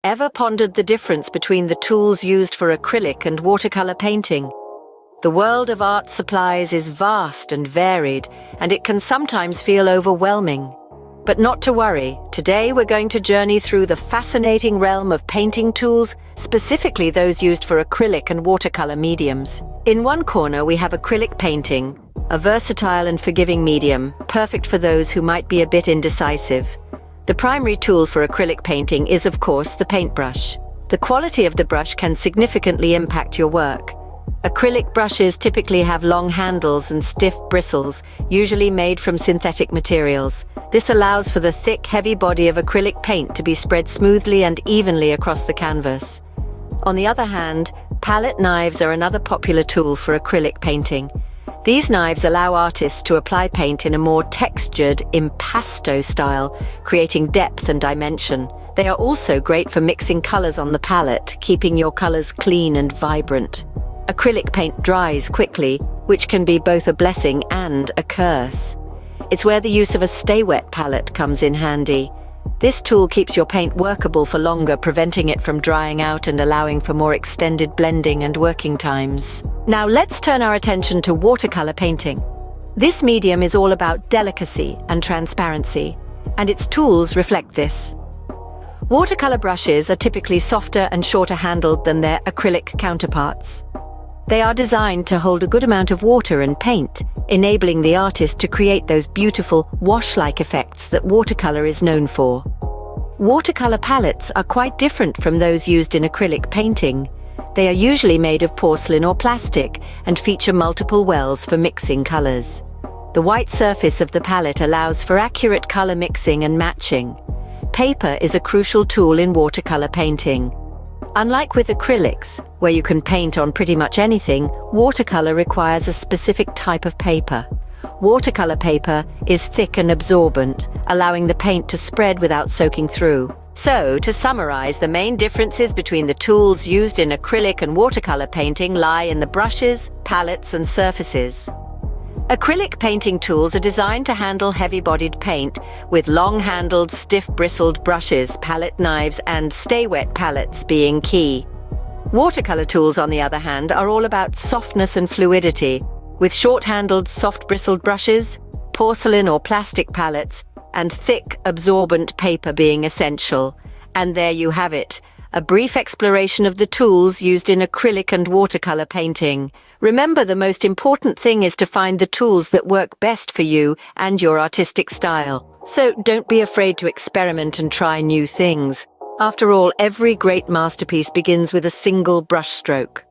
Ever pondered the difference between the tools used for acrylic and watercolor painting? The world of art supplies is vast and varied, and it can sometimes feel overwhelming. But not to worry, today we're going to journey through the fascinating realm of painting tools, specifically those used for acrylic and watercolor mediums. In one corner we have acrylic painting, a versatile and forgiving medium, perfect for those who might be a bit indecisive. The primary tool for acrylic painting is, of course, the paintbrush. The quality of the brush can significantly impact your work. Acrylic brushes typically have long handles and stiff bristles, usually made from synthetic materials. This allows for the thick, heavy body of acrylic paint to be spread smoothly and evenly across the canvas. On the other hand, palette knives are another popular tool for acrylic painting. These knives allow artists to apply paint in a more textured, impasto style, creating depth and dimension. They are also great for mixing colors on the palette, keeping your colors clean and vibrant. Acrylic paint dries quickly, which can be both a blessing and a curse. It's where the use of a stay-wet palette comes in handy. This tool keeps your paint workable for longer, preventing it from drying out and allowing for more extended blending and working times. Now let's turn our attention to watercolor painting. This medium is all about delicacy and transparency, and its tools reflect this. Watercolor brushes are typically softer and shorter handled than their acrylic counterparts. They are designed to hold a good amount of water and paint, enabling the artist to create those beautiful wash-like effects that watercolor is known for. Watercolor palettes are quite different from those used in acrylic painting. They are usually made of porcelain or plastic and feature multiple wells for mixing colors. The white surface of the palette allows for accurate color mixing and matching. Paper is a crucial tool in watercolor painting. Unlike with acrylics, where you can paint on pretty much anything, watercolor requires a specific type of paper. Watercolor paper is thick and absorbent, allowing the paint to spread without soaking through. So, to summarize, the main differences between the tools used in acrylic and watercolor painting lie in the brushes, palettes, and surfaces. Acrylic painting tools are designed to handle heavy-bodied paint, with long-handled, stiff-bristled brushes, palette knives, and stay-wet palettes being key. Watercolor tools, on the other hand, are all about softness and fluidity, with short-handled, soft-bristled brushes, porcelain or plastic palettes, and thick, absorbent paper being essential. And there you have it, a brief exploration of the tools used in acrylic and watercolor painting. Remember, the most important thing is to find the tools that work best for you and your artistic style. So don't be afraid to experiment and try new things. After all, every great masterpiece begins with a single brushstroke.